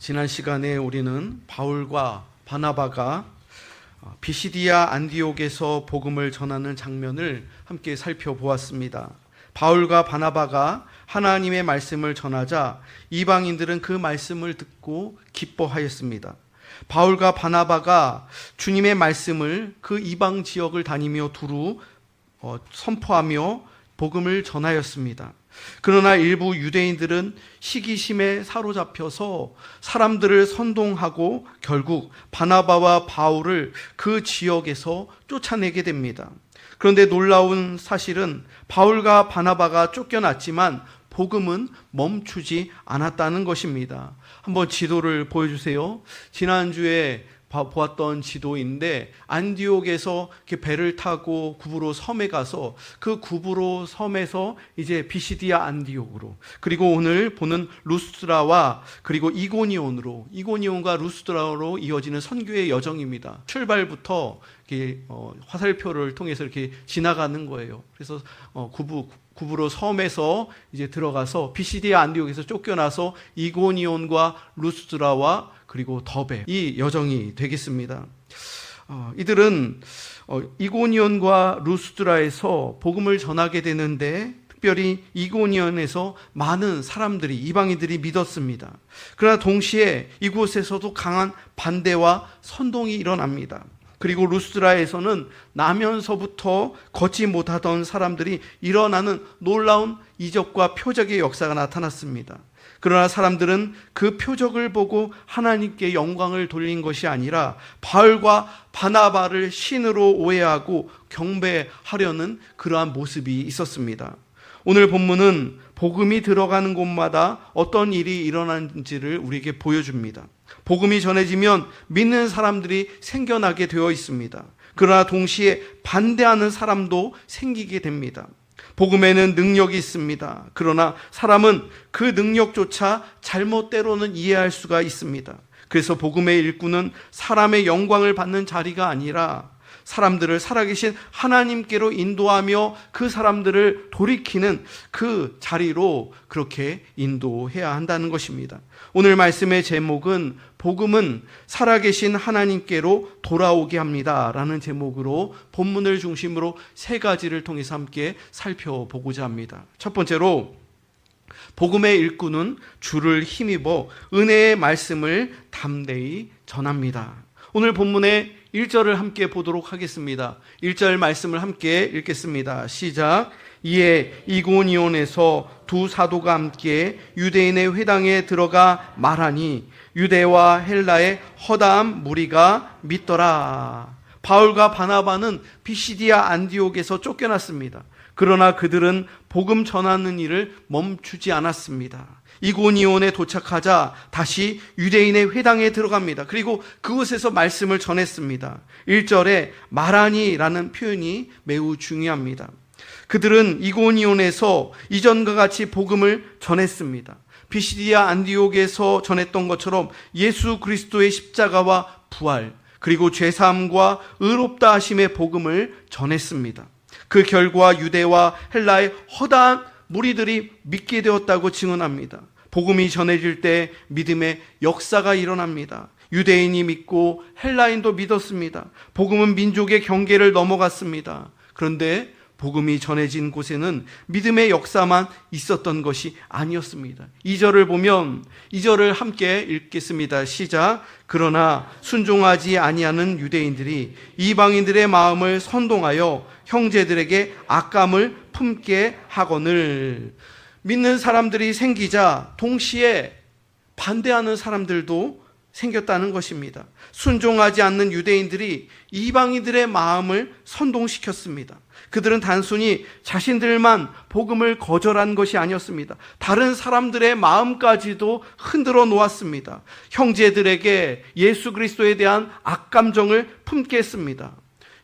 지난 시간에 우리는 바울과 바나바가 비시디아 안디옥에서 복음을 전하는 장면을 함께 살펴보았습니다. 바울과 바나바가 하나님의 말씀을 전하자 이방인들은 그 말씀을 듣고 기뻐하였습니다. 바울과 바나바가 주님의 말씀을 그 이방 지역을 다니며 두루 선포하며 복음을 전하였습니다. 그러나 일부 유대인들은 시기심에 사로잡혀서 사람들을 선동하고 결국 바나바와 바울을 그 지역에서 쫓아내게 됩니다. 그런데 놀라운 사실은 바울과 바나바가 쫓겨났지만 복음은 멈추지 않았다는 것입니다. 한번 지도를 보여주세요. 지난주에 보았던 지도인데 안디옥에서 이렇게 배를 타고 구브로 섬에 가서 그 구브로 섬에서 이제 비시디아 안디옥으로, 그리고 오늘 보는 루스드라와 그리고 이고니온과 루스드라로 이어지는 선교의 여정입니다. 출발부터 이렇게 화살표를 통해서 이렇게 지나가는 거예요. 그래서 구브로 섬에서 이제 들어가서 비시디아 안디옥에서 쫓겨나서 이고니온과 루스드라와 그리고 더베, 이 여정이 되겠습니다. 이들은 이고니온과 루스드라에서 복음을 전하게 되는데 특별히 이고니온에서 많은 사람들이, 이방인들이 믿었습니다. 그러나 동시에 이곳에서도 강한 반대와 선동이 일어납니다. 그리고 루스드라에서는 나면서부터 걷지 못하던 사람들이 일어나는 놀라운 이적과 표적의 역사가 나타났습니다. 그러나 사람들은 그 표적을 보고 하나님께 영광을 돌린 것이 아니라 바울과 바나바를 신으로 오해하고 경배하려는 그러한 모습이 있었습니다. 오늘 본문은 복음이 들어가는 곳마다 어떤 일이 일어나는지를 우리에게 보여줍니다. 복음이 전해지면 믿는 사람들이 생겨나게 되어 있습니다. 그러나 동시에 반대하는 사람도 생기게 됩니다. 복음에는 능력이 있습니다. 그러나 사람은 그 능력조차 잘못대로는 이해할 수가 있습니다. 그래서 복음의 일꾼은 사람의 영광을 받는 자리가 아니라 사람들을 살아계신 하나님께로 인도하며 그 사람들을 돌이키는 그 자리로 그렇게 인도해야 한다는 것입니다. 오늘 말씀의 제목은 복음은 살아계신 하나님께로 돌아오게 합니다 라는 제목으로 본문을 중심으로 세 가지를 통해서 함께 살펴보고자 합니다. 첫 번째로, 복음의 일꾼은 주를 힘입어 은혜의 말씀을 담대히 전합니다. 오늘 본문의 1절을 함께 보도록 하겠습니다. 1절 말씀을 함께 읽겠습니다. 시작. 이에 이고니온에서 두 사도가 함께 유대인의 회당에 들어가 말하니 유대와 헬라의 허다한 무리가 믿더라. 바울과 바나바는 비시디아 안디옥에서 쫓겨났습니다. 그러나 그들은 복음 전하는 일을 멈추지 않았습니다. 이고니온에 도착하자 다시 유대인의 회당에 들어갑니다. 그리고 그곳에서 말씀을 전했습니다. 1절에 말하니라는 표현이 매우 중요합니다. 그들은 이고니온에서 이전과 같이 복음을 전했습니다. 비시디아 안디옥에서 전했던 것처럼 예수 그리스도의 십자가와 부활, 그리고 죄사함과 의롭다 하심의 복음을 전했습니다. 그 결과 유대와 헬라의 허다한 무리들이 믿게 되었다고 증언합니다. 복음이 전해질 때 믿음의 역사가 일어납니다. 유대인이 믿고 헬라인도 믿었습니다. 복음은 민족의 경계를 넘어갔습니다. 그런데 복음이 전해진 곳에는 믿음의 역사만 있었던 것이 아니었습니다. 2절을 보면 2절을 함께 읽겠습니다. 시작. 그러나 순종하지 아니하는 유대인들이 이방인들의 마음을 선동하여 형제들에게 악감을 품게 하거늘. 믿는 사람들이 생기자 동시에 반대하는 사람들도 생겼다는 것입니다. 순종하지 않는 유대인들이 이방인들의 마음을 선동시켰습니다. 그들은 단순히 자신들만 복음을 거절한 것이 아니었습니다. 다른 사람들의 마음까지도 흔들어 놓았습니다. 형제들에게 예수 그리스도에 대한 악감정을 품게 했습니다.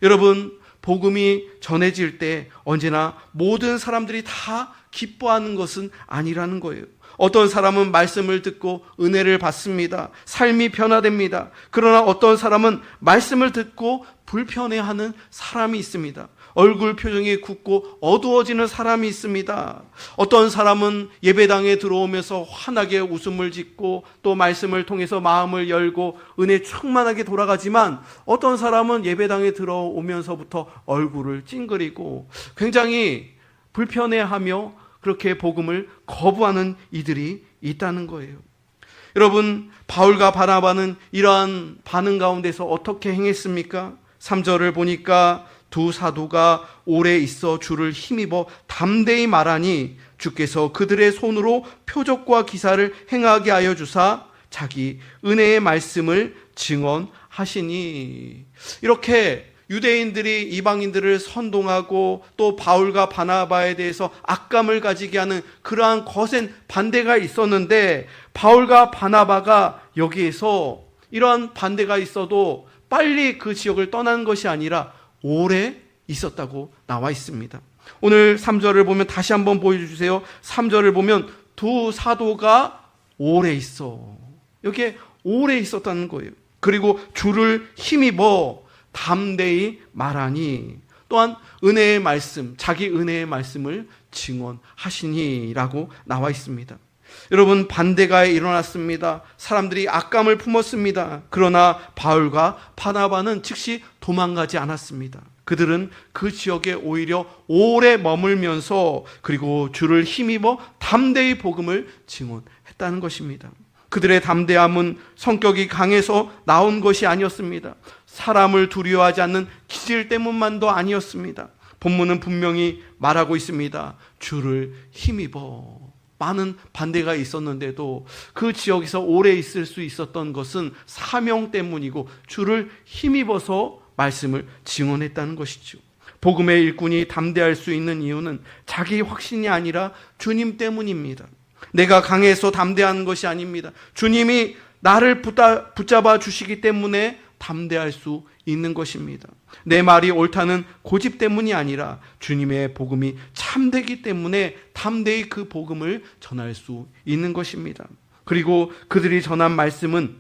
여러분, 복음이 전해질 때 언제나 모든 사람들이 다 기뻐하는 것은 아니라는 거예요. 어떤 사람은 말씀을 듣고 은혜를 받습니다. 삶이 변화됩니다. 그러나 어떤 사람은 말씀을 듣고 불편해하는 사람이 있습니다. 얼굴 표정이 굳고 어두워지는 사람이 있습니다. 어떤 사람은 예배당에 들어오면서 환하게 웃음을 짓고 또 말씀을 통해서 마음을 열고 은혜 충만하게 돌아가지만, 어떤 사람은 예배당에 들어오면서부터 얼굴을 찡그리고 굉장히 불편해하며 그렇게 복음을 거부하는 이들이 있다는 거예요. 여러분, 바울과 바나바는 이러한 반응 가운데서 어떻게 행했습니까? 3절을 보니까 두 사도가 오래 있어 주를 힘입어 담대히 말하니 주께서 그들의 손으로 표적과 기사를 행하게 하여 주사 자기 은혜의 말씀을 증언하시니. 이렇게 유대인들이 이방인들을 선동하고 또 바울과 바나바에 대해서 악감을 가지게 하는 그러한 거센 반대가 있었는데, 바울과 바나바가 여기에서 이러한 반대가 있어도 빨리 그 지역을 떠나는 것이 아니라 오래 있었다고 나와 있습니다. 오늘 3절을 보면 다시 한번 보여주세요. 3절을 보면 두 사도가 오래 있어. 여기에 오래 있었다는 거예요. 그리고 주를 힘입어 담대히 말하니, 또한 은혜의 말씀, 자기 은혜의 말씀을 증언하시니라고 나와 있습니다. 여러분, 반대가 일어났습니다. 사람들이 악감을 품었습니다. 그러나 바울과 바나바는 즉시 도망가지 않았습니다. 그들은 그 지역에 오히려 오래 머물면서 그리고 주를 힘입어 담대히 복음을 증언했다는 것입니다. 그들의 담대함은 성격이 강해서 나온 것이 아니었습니다. 사람을 두려워하지 않는 기질 때문만도 아니었습니다. 본문은 분명히 말하고 있습니다. 주를 힘입어. 많은 반대가 있었는데도 그 지역에서 오래 있을 수 있었던 것은 사명 때문이고 주를 힘입어서 말씀을 증언했다는 것이죠. 복음의 일꾼이 담대할 수 있는 이유는 자기 확신이 아니라 주님 때문입니다. 내가 강해서 담대한 것이 아닙니다. 주님이 나를 붙잡아 주시기 때문에 담대할 수 있는 것입니다. 내 말이 옳다는 고집 때문이 아니라 주님의 복음이 참되기 때문에 담대히 그 복음을 전할 수 있는 것입니다. 그리고 그들이 전한 말씀은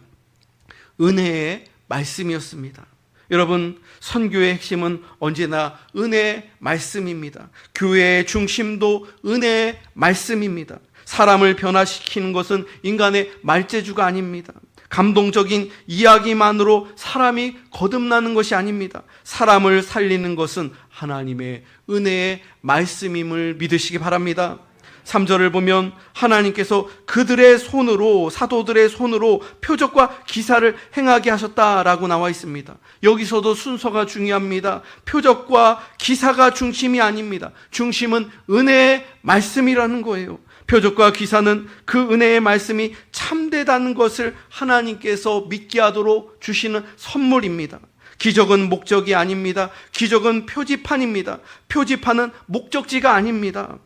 은혜의 말씀이었습니다. 여러분, 선교의 핵심은 언제나 은혜의 말씀입니다. 교회의 중심도 은혜의 말씀입니다. 사람을 변화시키는 것은 인간의 말재주가 아닙니다. 감동적인 이야기만으로 사람이 거듭나는 것이 아닙니다. 사람을 살리는 것은 하나님의 은혜의 말씀임을 믿으시기 바랍니다. 3절을 보면 하나님께서 그들의 손으로, 사도들의 손으로 표적과 기사를 행하게 하셨다라고 나와 있습니다. 여기서도 순서가 중요합니다. 표적과 기사가 중심이 아닙니다. 중심은 은혜의 말씀이라는 거예요. 표적과 기사는 그 은혜의 말씀이 참되다는 것을 하나님께서 믿게 하도록 주시는 선물입니다. 기적은 목적이 아닙니다. 기적은 표지판입니다. 표지판은 목적지가 아닙니다.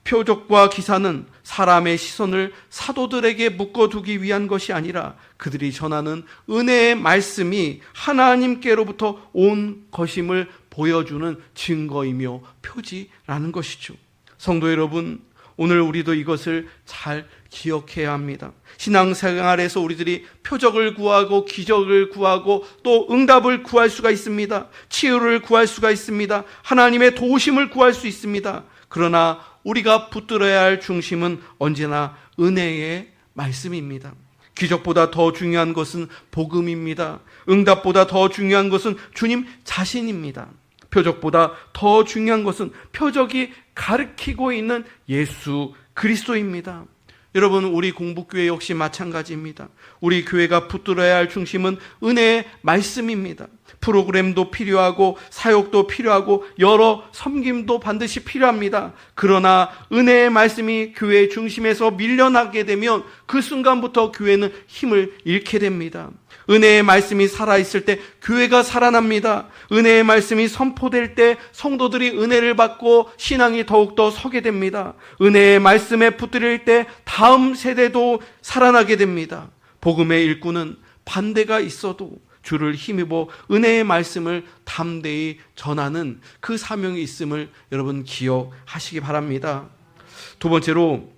표적과 기사는 사람의 시선을 사도들에게 묶어두기 위한 것이 아니라 그들이 전하는 은혜의 말씀이 하나님께로부터 온 것임을 보여주는 증거이며 표지라는 것이죠. 성도 여러분, 오늘 우리도 이것을 잘 기억해야 합니다. 신앙생활에서 우리들이 표적을 구하고 기적을 구하고 또 응답을 구할 수가 있습니다. 치유를 구할 수가 있습니다. 하나님의 도우심을 구할 수 있습니다. 그러나 우리가 붙들어야 할 중심은 언제나 은혜의 말씀입니다. 기적보다 더 중요한 것은 복음입니다. 응답보다 더 중요한 것은 주님 자신입니다. 표적보다 더 중요한 것은 표적이 가르치고 있는 예수 그리스도입니다. 여러분, 우리 공부교회 역시 마찬가지입니다. 우리 교회가 붙들어야 할 중심은 은혜의 말씀입니다. 프로그램도 필요하고 사역도 필요하고 여러 섬김도 반드시 필요합니다. 그러나 은혜의 말씀이 교회의 중심에서 밀려나게 되면 그 순간부터 교회는 힘을 잃게 됩니다. 은혜의 말씀이 살아있을 때 교회가 살아납니다. 은혜의 말씀이 선포될 때 성도들이 은혜를 받고 신앙이 더욱더 서게 됩니다. 은혜의 말씀에 붙들릴 때 다음 세대도 살아나게 됩니다. 복음의 일꾼은 반대가 있어도 주를 힘입어 은혜의 말씀을 담대히 전하는 그 사명이 있음을 여러분 기억하시기 바랍니다. 두 번째로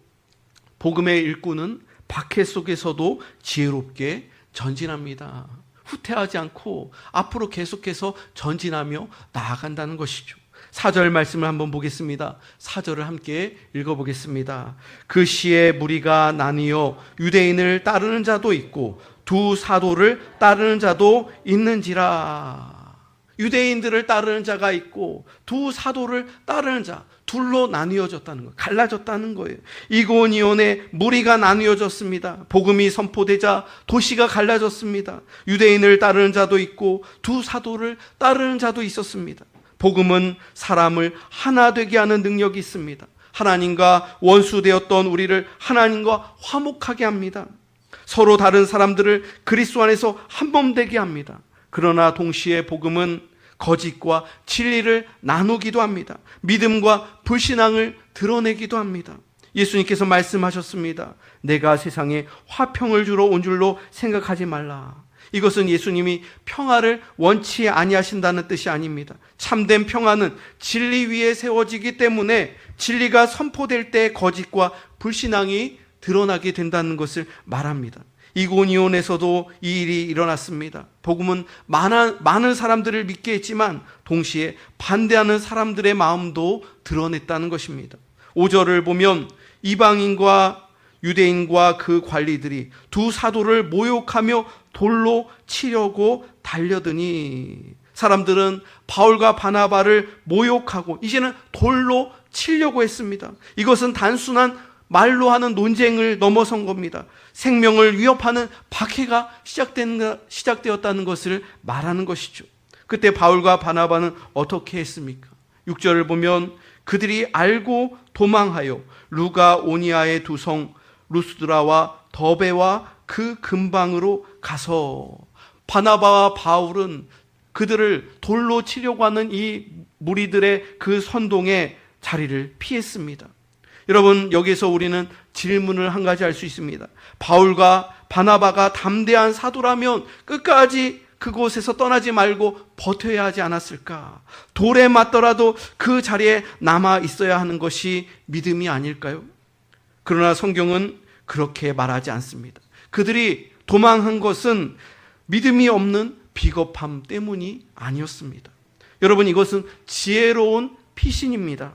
복음의 일꾼은 박해 속에서도 지혜롭게 전진합니다. 후퇴하지 않고 앞으로 계속해서 전진하며 나아간다는 것이죠. 4절 말씀을 한번 보겠습니다. 4절을 함께 읽어보겠습니다. 그 시에 무리가 나뉘어 유대인을 따르는 자도 있고 두 사도를 따르는 자도 있는지라. 유대인들을 따르는 자가 있고 두 사도를 따르는 자, 둘로 나뉘어졌다는 거예요. 갈라졌다는 거예요. 이고니온에 무리가 나뉘어졌습니다. 복음이 선포되자 도시가 갈라졌습니다. 유대인을 따르는 자도 있고 두 사도를 따르는 자도 있었습니다. 복음은 사람을 하나 되게 하는 능력이 있습니다. 하나님과 원수되었던 우리를 하나님과 화목하게 합니다. 서로 다른 사람들을 그리스도 안에서 한 몸 되게 합니다. 그러나 동시에 복음은 거짓과 진리를 나누기도 합니다. 믿음과 불신앙을 드러내기도 합니다. 예수님께서 말씀하셨습니다. 내가 세상에 화평을 주러 온 줄로 생각하지 말라. 이것은 예수님이 평화를 원치 아니하신다는 뜻이 아닙니다. 참된 평화는 진리 위에 세워지기 때문에 진리가 선포될 때 거짓과 불신앙이 드러나게 된다는 것을 말합니다. 이고니온에서도 이 일이 일어났습니다. 복음은 많은 사람들을 믿게 했지만 동시에 반대하는 사람들의 마음도 드러냈다는 것입니다. 5절을 보면 이방인과 유대인과 그 관리들이 두 사도를 모욕하며 돌로 치려고 달려드니, 사람들은 바울과 바나바를 모욕하고 이제는 돌로 치려고 했습니다. 이것은 단순한 말로 하는 논쟁을 넘어선 겁니다. 생명을 위협하는 박해가 시작되었다는 것을 말하는 것이죠. 그때 바울과 바나바는 어떻게 했습니까? 6절을 보면 그들이 알고 도망하여 루가오니아의 두 성 루스드라와 더베와 그 근방으로 가서, 바나바와 바울은 그들을 돌로 치려고 하는 이 무리들의 그 선동에 자리를 피했습니다. 여러분, 여기서 우리는 질문을 한 가지 할 수 있습니다. 바울과 바나바가 담대한 사도라면 끝까지 그곳에서 떠나지 말고 버텨야 하지 않았을까? 돌에 맞더라도 그 자리에 남아 있어야 하는 것이 믿음이 아닐까요? 그러나 성경은 그렇게 말하지 않습니다. 그들이 도망한 것은 믿음이 없는 비겁함 때문이 아니었습니다. 여러분, 이것은 지혜로운 피신입니다.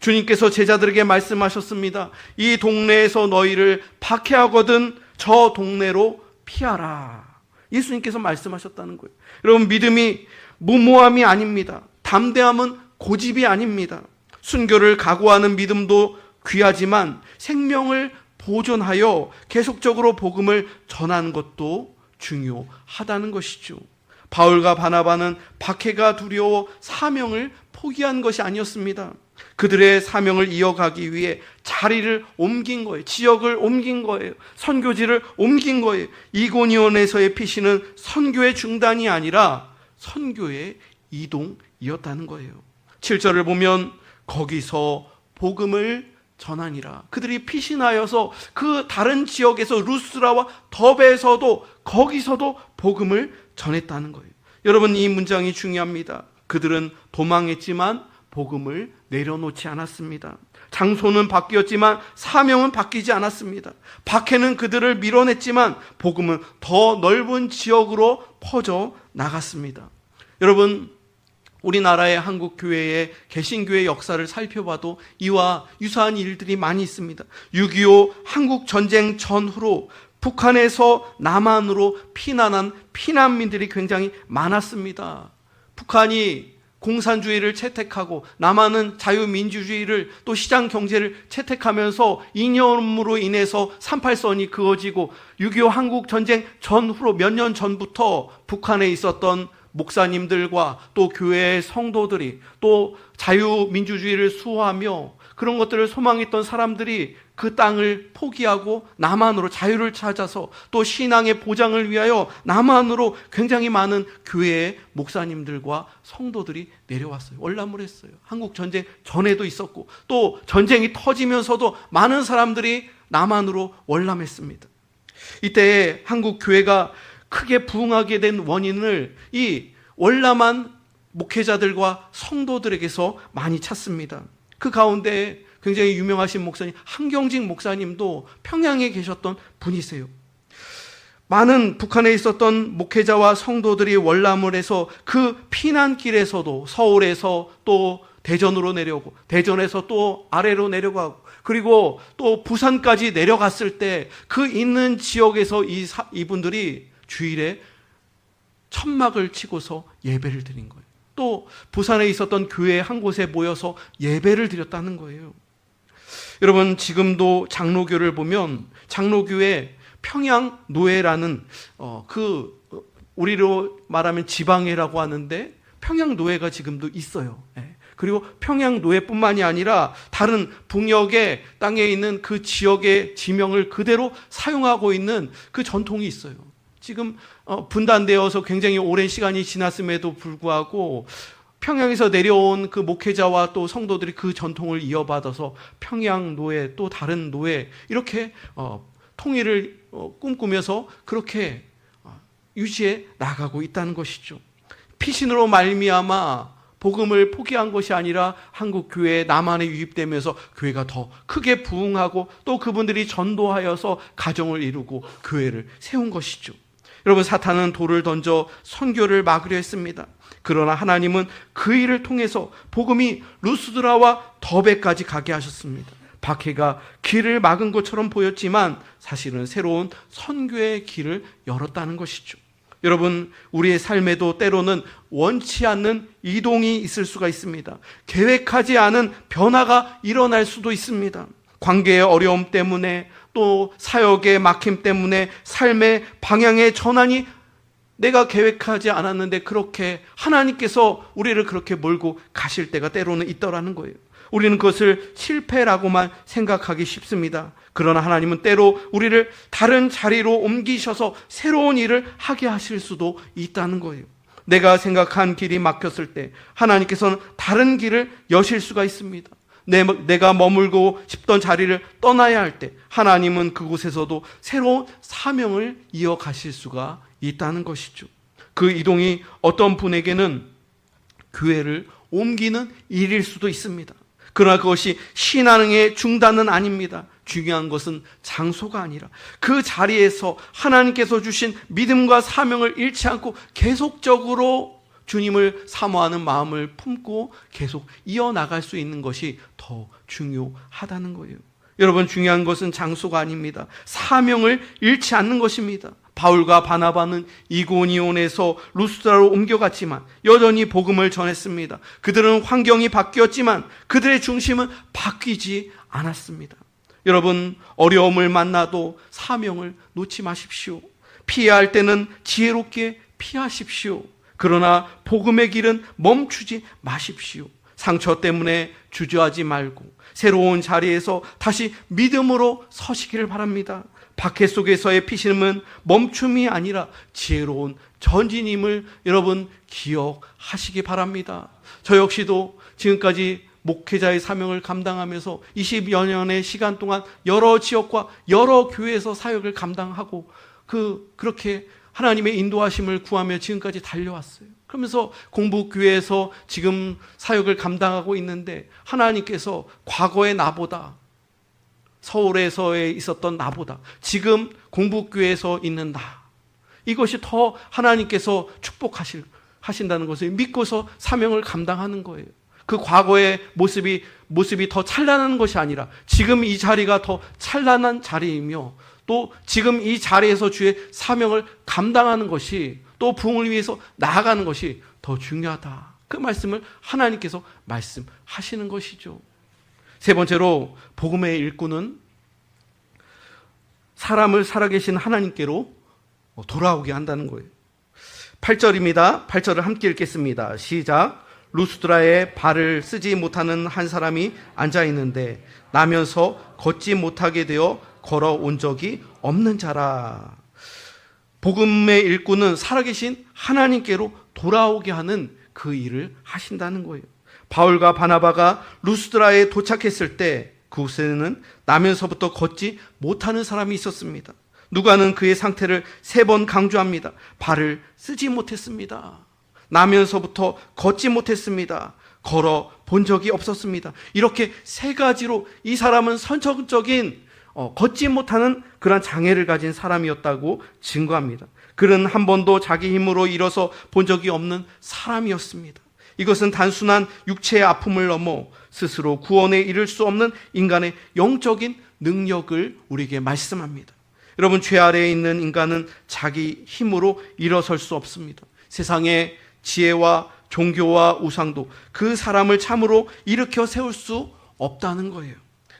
주님께서 제자들에게 말씀하셨습니다. 이 동네에서 너희를 박해하거든 저 동네로 피하라. 예수님께서 말씀하셨다는 거예요. 여러분, 믿음이 무모함이 아닙니다. 담대함은 고집이 아닙니다. 순교를 각오하는 믿음도 귀하지만 생명을 보존하여 계속적으로 복음을 전하는 것도 중요하다는 것이죠. 바울과 바나바는 박해가 두려워 사명을 포기한 것이 아니었습니다. 그들의 사명을 이어가기 위해 자리를 옮긴 거예요. 지역을 옮긴 거예요. 선교지를 옮긴 거예요. 이고니온에서의 피신은 선교의 중단이 아니라 선교의 이동이었다는 거예요. 7절을 보면 거기서 복음을 전하니라. 그들이 피신하여서 그 다른 지역에서 루스라와 더베에서도 거기서도 복음을 전했다는 거예요. 여러분, 이 문장이 중요합니다. 그들은 도망했지만 복음을 내려놓지 않았습니다. 장소는 바뀌었지만 사명은 바뀌지 않았습니다. 박해는 그들을 밀어냈지만 복음은 더 넓은 지역으로 퍼져 나갔습니다. 여러분, 우리나라의 한국교회의 개신교회 역사를 살펴봐도 이와 유사한 일들이 많이 있습니다. 6.25 한국전쟁 전후로 북한에서 남한으로 피난한 피난민들이 굉장히 많았습니다. 북한이 공산주의를 채택하고 남한은 자유민주주의를 또 시장경제를 채택하면서 이념으로 인해서 38선이 그어지고 6.25 한국전쟁 전후로 몇 년 전부터 북한에 있었던 목사님들과 또 교회의 성도들이 또 자유민주주의를 수호하며 그런 것들을 소망했던 사람들이 그 땅을 포기하고 남한으로 자유를 찾아서 또 신앙의 보장을 위하여 남한으로 굉장히 많은 교회의 목사님들과 성도들이 내려왔어요. 월남을 했어요. 한국전쟁 전에도 있었고 또 전쟁이 터지면서도 많은 사람들이 남한으로 월남했습니다. 이때 한국 교회가 크게 부흥하게 된 원인을 이 월남한 목회자들과 성도들에게서 많이 찾습니다. 그 가운데 굉장히 유명하신 목사님 한경직 목사님도 평양에 계셨던 분이세요. 많은 북한에 있었던 목회자와 성도들이 월남을 해서 그 피난길에서도 서울에서 또 대전으로 내려오고 대전에서 또 아래로 내려가고 그리고 또 부산까지 내려갔을 때 그 있는 지역에서 이분들이 주일에 천막을 치고서 예배를 드린 거예요. 또 부산에 있었던 교회 한 곳에 모여서 예배를 드렸다는 거예요. 여러분, 지금도 장로교를 보면 장로교에 평양노회라는 우리로 말하면 지방회라고 하는데 평양노회가 지금도 있어요. 그리고 평양노회뿐만이 아니라 다른 북녘의 땅에 있는 그 지역의 지명을 그대로 사용하고 있는 그 전통이 있어요. 지금 분단되어서 굉장히 오랜 시간이 지났음에도 불구하고 평양에서 내려온 그 목회자와 또 성도들이 그 전통을 이어받아서 평양노회 또 다른 노회 이렇게 통일을 꿈꾸면서 그렇게 유지해 나가고 있다는 것이죠. 피신으로 말미암아 복음을 포기한 것이 아니라 한국 교회에 남한에 유입되면서 교회가 더 크게 부흥하고 또 그분들이 전도하여서 가정을 이루고 교회를 세운 것이죠. 여러분, 사탄은 돌을 던져 선교를 막으려 했습니다. 그러나 하나님은 그 일을 통해서 복음이 루스드라와 더베까지 가게 하셨습니다. 박해가 길을 막은 것처럼 보였지만 사실은 새로운 선교의 길을 열었다는 것이죠. 여러분, 우리의 삶에도 때로는 원치 않는 이동이 있을 수가 있습니다. 계획하지 않은 변화가 일어날 수도 있습니다. 관계의 어려움 때문에 또 사역의 막힘 때문에 삶의 방향의 전환이 내가 계획하지 않았는데 그렇게 하나님께서 우리를 그렇게 몰고 가실 때가 때로는 있더라는 거예요. 우리는 그것을 실패라고만 생각하기 쉽습니다. 그러나 하나님은 때로 우리를 다른 자리로 옮기셔서 새로운 일을 하게 하실 수도 있다는 거예요. 내가 생각한 길이 막혔을 때 하나님께서는 다른 길을 여실 수가 있습니다. 내가 머물고 싶던 자리를 떠나야 할 때 하나님은 그곳에서도 새로운 사명을 이어가실 수가 있다는 것이죠. 그 이동이 어떤 분에게는 교회를 옮기는 일일 수도 있습니다. 그러나 그것이 신앙의 중단은 아닙니다. 중요한 것은 장소가 아니라 그 자리에서 하나님께서 주신 믿음과 사명을 잃지 않고 계속적으로 주님을 사모하는 마음을 품고 계속 이어나갈 수 있는 것이 더 중요하다는 거예요. 여러분, 중요한 것은 장소가 아닙니다. 사명을 잃지 않는 것입니다. 바울과 바나바는 이고니온에서 루스드라로 옮겨갔지만 여전히 복음을 전했습니다. 그들은 환경이 바뀌었지만 그들의 중심은 바뀌지 않았습니다. 여러분, 어려움을 만나도 사명을 놓지 마십시오. 피해야 할 때는 지혜롭게 피하십시오. 그러나 복음의 길은 멈추지 마십시오. 상처 때문에 주저하지 말고 새로운 자리에서 다시 믿음으로 서시기를 바랍니다. 박해 속에서의 피심은 멈춤이 아니라 지혜로운 전진임을 여러분 기억하시기 바랍니다. 저 역시도 지금까지 목회자의 사명을 감당하면서 20여 년의 시간 동안 여러 지역과 여러 교회에서 사역을 감당하고 그렇게 하나님의 인도하심을 구하며 지금까지 달려왔어요. 그러면서 공부교회에서 지금 사역을 감당하고 있는데 하나님께서 과거의 나보다 서울에서에 있었던 나보다 지금 공부교회에서 있는 나, 이것이 더 하나님께서 축복하신다는 것을 믿고서 사명을 감당하는 거예요. 그 과거의 모습이 더 찬란한 것이 아니라 지금 이 자리가 더 찬란한 자리이며 또 지금 이 자리에서 주의 사명을 감당하는 것이 또 부흥을 위해서 나아가는 것이 더 중요하다. 그 말씀을 하나님께서 말씀하시는 것이죠. 세 번째로 복음의 일꾼은 사람을 살아계신 하나님께로 돌아오게 한다는 거예요. 8절입니다. 8절을 함께 읽겠습니다. 시작. 루스드라에 발을 쓰지 못하는 한 사람이 앉아 있는데 나면서 걷지 못하게 되어 걸어온 적이 없는 자라. 복음의 일꾼은 살아계신 하나님께로 돌아오게 하는 그 일을 하신다는 거예요. 바울과 바나바가 루스드라에 도착했을 때 그곳에는 나면서부터 걷지 못하는 사람이 있었습니다. 누가는 그의 상태를 3번 강조합니다. 발을 쓰지 못했습니다. 나면서부터 걷지 못했습니다. 걸어 본 적이 없었습니다. 이렇게 세 가지로 이 사람은 선천적인 걷지 못하는 그런 장애를 가진 사람이었다고 증거합니다. 그는 한 번도 자기 힘으로 일어서 본 적이 없는 사람이었습니다. 이것은 단순한 육체의 아픔을 넘어 스스로 구원에 이를 수 없는 인간의 영적인 능력을 우리에게 말씀합니다. 여러분, 죄 아래에 있는 인간은 자기 힘으로 일어설 수 없습니다. 세상의 지혜와 종교와 우상도 그 사람을 참으로 일으켜 세울 수 없다는 거예요.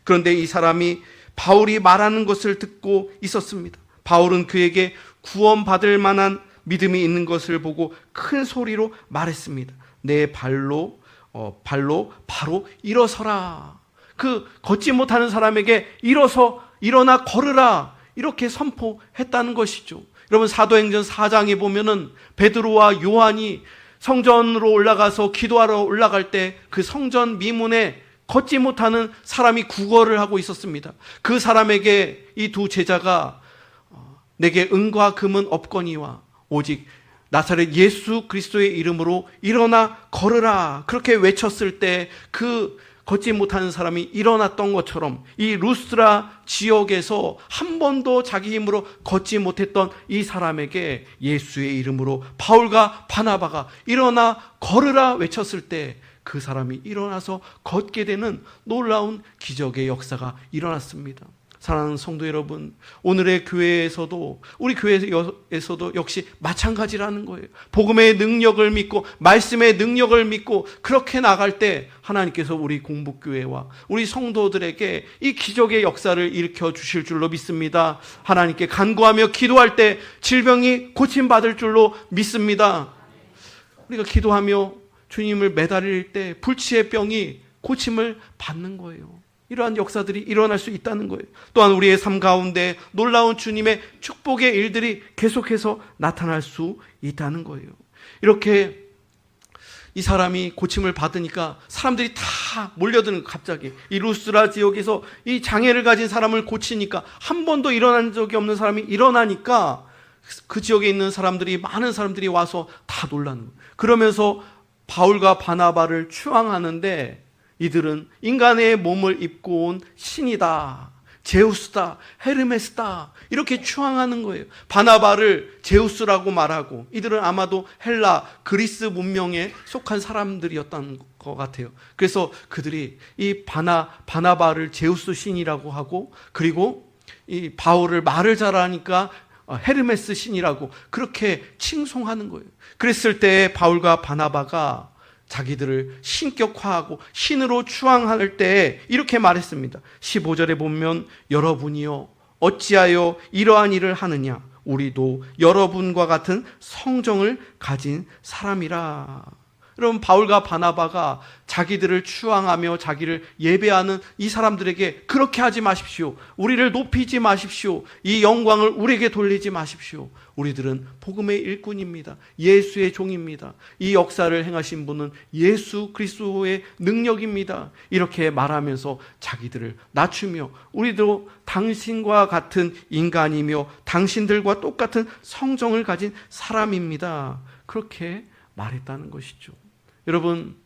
그런데 이 사람이 바울이 말하는 것을 듣고 있었습니다. 바울은 그에게 구원받을 만한 믿음이 있는 것을 보고 큰 소리로 말했습니다. 내 발로 바로 일어서라. 그 걷지 못하는 사람에게 일어나 걸으라, 이렇게 선포했다는 것이죠. 여러분, 사도행전 4장에 보면은 베드로와 요한이 성전으로 올라가서 기도하러 올라갈 때 그 성전 미문에 걷지 못하는 사람이 구걸을 하고 있었습니다. 그 사람에게 이 두 제자가 내게 은과 금은 없거니와 오직 나사렛 예수 그리스도의 이름으로 일어나 걸으라, 그렇게 외쳤을 때 그 걷지 못하는 사람이 일어났던 것처럼 이 루스드라 지역에서 한 번도 자기 힘으로 걷지 못했던 이 사람에게 예수의 이름으로 바울과 바나바가 일어나 걸으라 외쳤을 때 그 사람이 일어나서 걷게 되는 놀라운 기적의 역사가 일어났습니다. 사랑하는 성도 여러분, 오늘의 교회에서도, 우리 교회에서도 역시 마찬가지라는 거예요. 복음의 능력을 믿고 말씀의 능력을 믿고 그렇게 나갈 때 하나님께서 우리 공복교회와 우리 성도들에게 이 기적의 역사를 일으켜 주실 줄로 믿습니다. 하나님께 간구하며 기도할 때 질병이 고침받을 줄로 믿습니다. 우리가 기도하며 주님을 매달릴 때 불치의 병이 고침을 받는 거예요. 이러한 역사들이 일어날 수 있다는 거예요. 또한 우리의 삶 가운데 놀라운 주님의 축복의 일들이 계속해서 나타날 수 있다는 거예요. 이렇게 이 사람이 고침을 받으니까 사람들이 다 몰려드는 거예요. 갑자기 이 루스드라 지역에서 이 장애를 가진 사람을 고치니까, 한 번도 일어난 적이 없는 사람이 일어나니까 그 지역에 있는 사람들이, 많은 사람들이 와서 다 놀라는 거예요. 그러면서 바울과 바나바를 추앙하는데 이들은 인간의 몸을 입고 온 신이다, 제우스다, 헤르메스다, 이렇게 추앙하는 거예요. 바나바를 제우스라고 말하고, 이들은 아마도 헬라, 그리스 문명에 속한 사람들이었던 것 같아요. 그래서 그들이 이 바나바를 제우스 신이라고 하고, 그리고 이 바울을 말을 잘하니까 헤르메스 신이라고 그렇게 칭송하는 거예요. 그랬을 때 바울과 바나바가 자기들을 신격화하고 신으로 추앙할 때 이렇게 말했습니다. 15절에 보면 여러분이요 어찌하여 이러한 일을 하느냐, 우리도 여러분과 같은 성정을 가진 사람이라. 여러분, 바울과 바나바가 자기들을 추앙하며 자기를 예배하는 이 사람들에게 그렇게 하지 마십시오, 우리를 높이지 마십시오, 이 영광을 우리에게 돌리지 마십시오. 우리들은 복음의 일꾼입니다. 예수의 종입니다. 이 역사를 행하신 분은 예수 그리스도의 능력입니다. 이렇게 말하면서 자기들을 낮추며 우리도 당신과 같은 인간이며 당신들과 똑같은 성정을 가진 사람입니다, 그렇게 말했다는 것이죠. 여러분,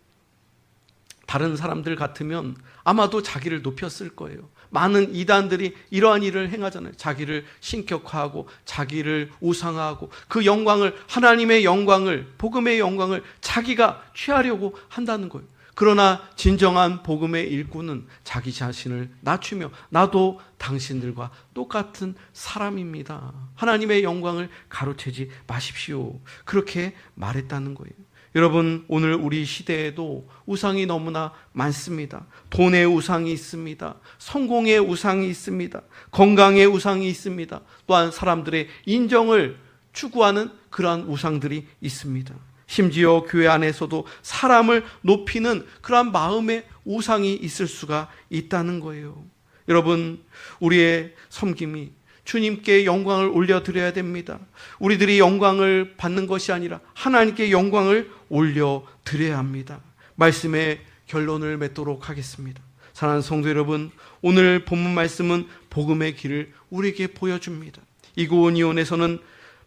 다른 사람들 같으면 아마도 자기를 높였을 거예요. 많은 이단들이 이러한 일을 행하잖아요. 자기를 신격화하고 자기를 우상화하고 그 영광을, 하나님의 영광을, 복음의 영광을 자기가 취하려고 한다는 거예요. 그러나 진정한 복음의 일꾼은 자기 자신을 낮추며 나도 당신들과 똑같은 사람입니다, 하나님의 영광을 가로채지 마십시오, 그렇게 말했다는 거예요. 여러분, 오늘 우리 시대에도 우상이 너무나 많습니다. 돈의 우상이 있습니다. 성공의 우상이 있습니다. 건강의 우상이 있습니다. 또한 사람들의 인정을 추구하는 그러한 우상들이 있습니다. 심지어 교회 안에서도 사람을 높이는 그러한 마음의 우상이 있을 수가 있다는 거예요. 여러분, 우리의 섬김이 주님께 영광을 올려드려야 됩니다. 우리들이 영광을 받는 것이 아니라 하나님께 영광을 올려드려야 합니다. 말씀의 결론을 맺도록 하겠습니다. 사랑하는 성도 여러분, 오늘 본문 말씀은 복음의 길을 우리에게 보여줍니다. 이고니온에서는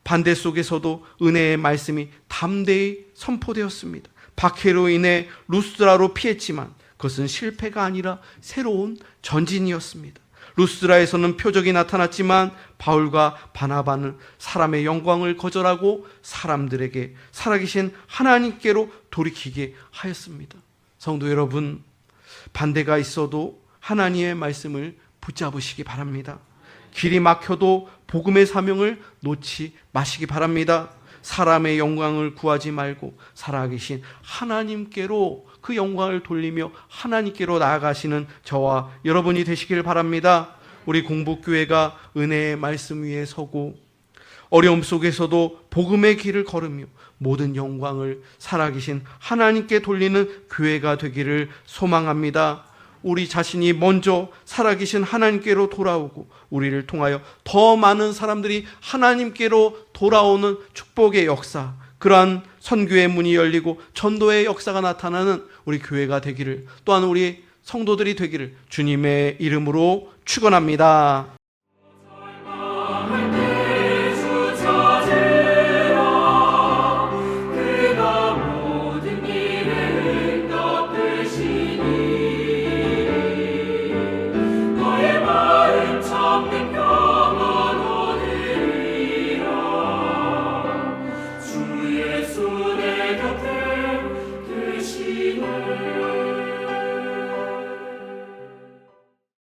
반대 속에서도 은혜의 말씀이 담대히 선포되었습니다. 박해로 인해 루스드라로 피했지만 그것은 실패가 아니라 새로운 전진이었습니다. 루스드라에서는 표적이 나타났지만 바울과 바나바는 사람의 영광을 거절하고 사람들에게 살아계신 하나님께로 돌이키게 하였습니다. 성도 여러분, 반대가 있어도 하나님의 말씀을 붙잡으시기 바랍니다. 길이 막혀도 복음의 사명을 놓지 마시기 바랍니다. 사람의 영광을 구하지 말고 살아계신 하나님께로 그 영광을 돌리며 하나님께로 나아가시는 저와 여러분이 되시길 바랍니다. 우리 공복교회가 은혜의 말씀 위에 서고 어려움 속에서도 복음의 길을 걸으며 모든 영광을 살아계신 하나님께 돌리는 교회가 되기를 소망합니다. 우리 자신이 먼저 살아계신 하나님께로 돌아오고 우리를 통하여 더 많은 사람들이 하나님께로 돌아오는 축복의 역사, 그러한 선교의 문이 열리고 전도의 역사가 나타나는 우리 교회가 되기를, 또한 우리 성도들이 되기를 주님의 이름으로 축원합니다.